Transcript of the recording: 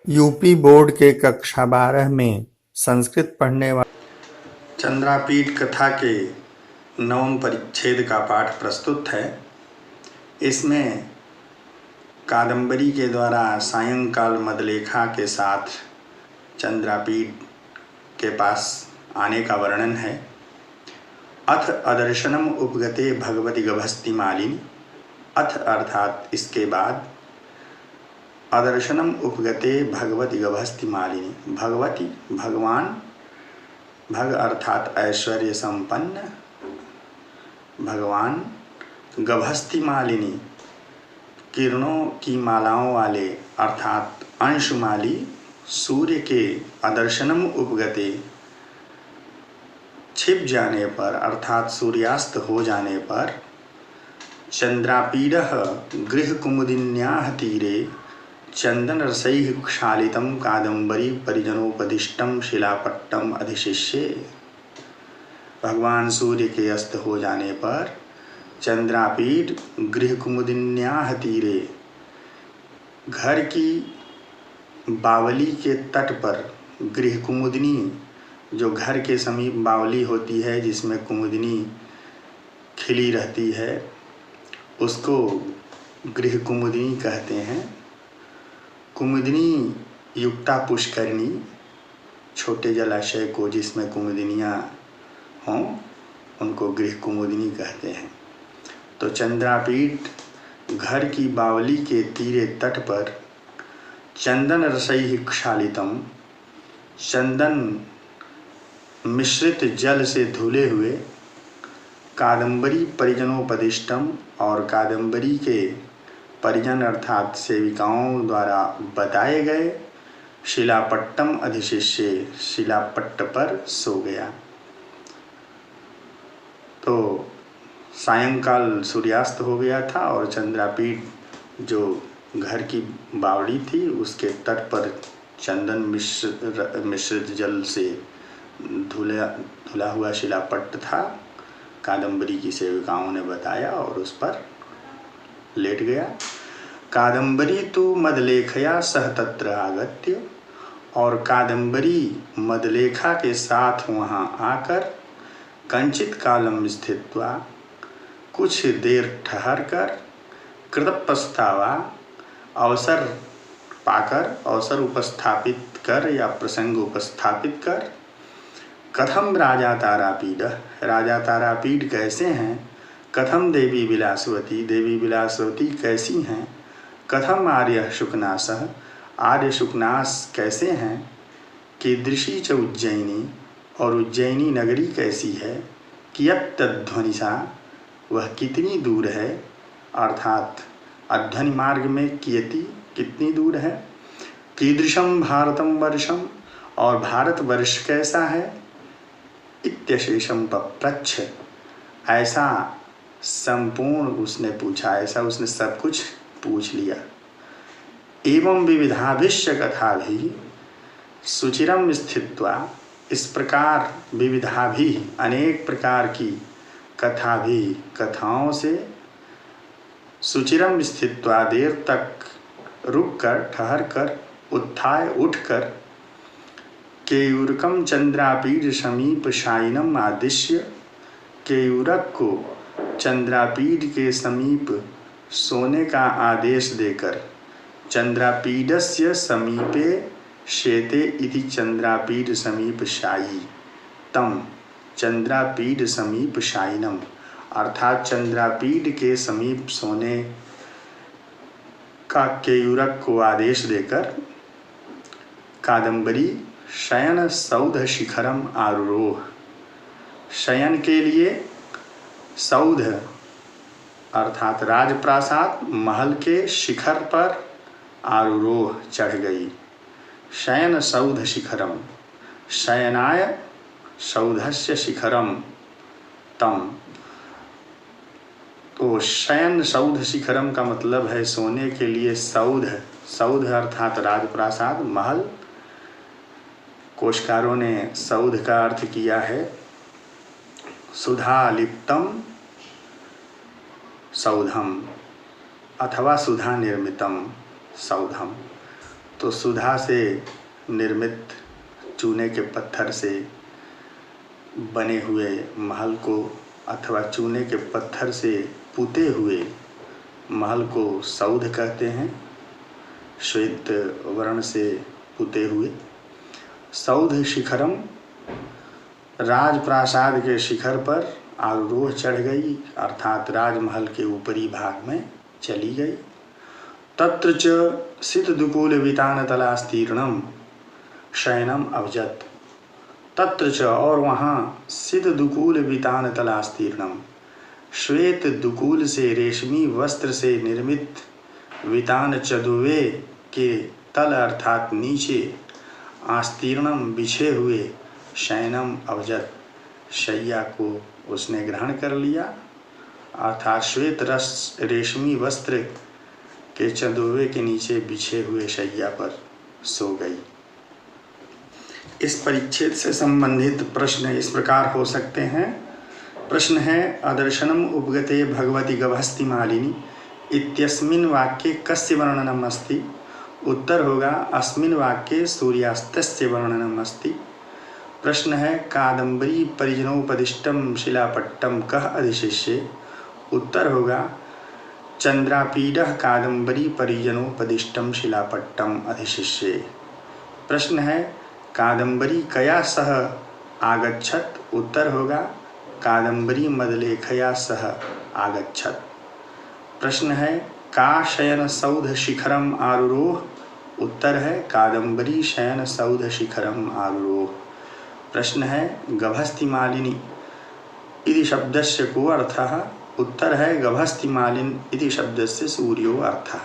UP board के कक्षा 12 में संस्कृत पढ़ने वाले चंद्रापीठ कथा के 9वें परिच्छेद का पाठ प्रस्तुत है। इसमें कादंबरी के द्वारा सायंकाल मदलेखा के साथ चंद्रापीठ के पास आने का वर्णन है। अथ अदर्शनम उपगते भगवती गभस्ति मालिनी। अथ अर्थात इसके बाद, अदर्शनम उपगते भगवती गभस्ति मालिनी। भगवती भगवान, भग अर्थात ऐश्वर्य संपन्न, भगवान गभस्ति मालिनी किरणों की मालाओं वाले अर्थात अंशुमाली सूर्य के अदर्शनम उपगते छिप जाने पर अर्थात सूर्यास्त हो जाने पर चंद्रापीडः गृहकुमुदिन्याः तीरे चंदन रसैः क्षालितं कादंबरी परिजनोपदिष्टं शिलापट्टम अधिशिष्ये। भगवान सूर्य के अस्त हो जाने पर चंद्रापीठ गृहकुमुदिन्याः तीरे, घर की बावली के तट पर, गृहकुमुदिनी जो घर के समीप बावली होती है जिसमें कुमुदिनी खिली रहती है, उसको गृहकुमुदिनी कहते हैं। कुमुदिनी युक्ता पुष्करिणी, छोटे जलाशय को जिसमें कुमुदिनियाँ हों उनको गृहकुमुदिनी कहते हैं। तो चंद्रापीठ घर की बावली के तीरे तट पर चंदन रसैः क्षालितम, चंदन मिश्रित जल से धुले हुए, कादंबरी परिजनोपदिष्टम और कादंबरी के परिजन अर्थात सेविकाओं द्वारा बताए गए, शिलापट्टम अधिशिष्ये, शिलापट्ट पर सो गया। तो सायंकाल सूर्यास्त हो गया था और चंद्रापीठ जो घर की बावड़ी थी उसके तट पर चंदन मिश्रित जल से धुला हुआ शिलापट्ट था। कादंबरी की सेविकाओं ने बताया और उस पर लेट गया। कादंबरी तो मदलेखया सह तत्र आगत्य, और कादंबरी मदलेखा के साथ वहाँ आकर कंचित कालम स्थित्वा, कुछ देर ठहर कर, कृतपस्तावा अवसर पाकर, अवसर उपस्थापित कर या प्रसंग उपस्थापित कर, कथम राजा तारापीड, राजा तारापीड कैसे हैं, कथम देवी विलासवती, देवी विलासवती कैसी हैं, कथम आर्य शुकनासः, आर्य शुकनास कैसे हैं, कीदृशी च उज्जयिनी, और उज्जयिनी नगरी कैसी है, कियत् तद्ध्वनिसा, वह कितनी दूर है, अर्थात अध्वनि मार्ग में कियति कितनी दूर है, कीदृशम भारतम वर्षम, और भारत वर्ष कैसा है, इत्यशेषम पप्रच्छ, ऐसा संपूर्ण उसने पूछा, ऐसा उसने सब कुछ पूछ लिया। एवं विविधाभिश्च कथा भी सुचिरम स्थित्वा, इस प्रकार विविधाभि अनेक प्रकार की कथा भी कथाओं से, सुचिरम स्थित्वा देर तक रुक कर, ठहर कर, उत्थाय उठकर, केयूरकम चंद्रापीठ समीप शायिनम आदिश्य, केयूरक को चंद्रापीठ के समीप सोने का आदेश देकर, चंद्रापीडस्य समीपे शेते इति चंद्रापीठ समीप शायी तम, चंद्रापीठ समीप शायिनम, अर्थात चंद्रापीठ के समीप सोने का केयूरक को आदेश देकर कादंबरी शयन सौध शिखरम आरूरोह, शयन के लिए सौध अर्थात राजप्रासाद महल के शिखर पर आरूरोह चढ़ गई। शयन सौध शिखरम, शयनाय सौधस्य शिखरम तम, तो शयन सौध शिखरम का मतलब है सोने के लिए सौध, सौध अर्थात राजप्रासाद महल। कोशकारों ने सौध का अर्थ किया है सुधा लिप्तम सौधम अथवा सुधा निर्मितम सौधम। तो सुधा से निर्मित चूने के पत्थर से बने हुए महल को अथवा चूने के पत्थर से पुते हुए महल को सौध कहते हैं। श्वेत वर्ण से पुते हुए। सौध शिखरम, राजप्रासाद के शिखर पर आरोह चढ़ गई, अर्थात राजमहल के ऊपरी भाग में चली गई। तत्र च सितदुकूल वितानतलास्तीर्णम शयनम अवजत। तत्र च, और वहाँ, सितदुकूल वितानतलास्तीर्णम, श्वेत दुकूल से रेशमी वस्त्र से निर्मित वितान चदुवे के तल अर्थात नीचे आस्तीर्णम बिछे हुए शयनम अवजत, शैया को उसने ग्रहण कर लिया, अर्थात श्वेत रस रेशमी वस्त्र के चंदुवे के नीचे बिछे हुए शैया पर सो गई। इस परिच्छेद से संबंधित प्रश्न इस प्रकार हो सकते हैं। प्रश्न है, अदर्शनम उपगते भगवती गभस्ति मालिनी इत्यस्मिन् वाक्ये कस्य वर्णनम अस्ति? उत्तर होगा, अस्मिन् वाक्ये सूर्यास्तस्य वर्णनम अस्ति। प्रश्न है, कादम्बरी परिजनोपदिष्टम शिलापट्टम कः अधिशिष्ये? उत्तर होगा, चंद्रापीडः कादम्बरी परिजनोपदिष्टम शिलापट्टम अधिशिष्ये। प्रश्न है, कादम्बरी कया सह आगच्छत? उत्तर होगा, कादम्बरी मदलेखया सह आगच्छत। प्रश्न है, का शयन सौध शिखरम आरुरोह? उत्तर है, कादम्बरी शयन सौध शिखरम आरुरोह। प्रश्न है, गभस्ति मालिनी इति शब्दस्य को अर्थः? उत्तर है, गभस्ति मालिन इति शब्दस्य सूर्यो अर्थः।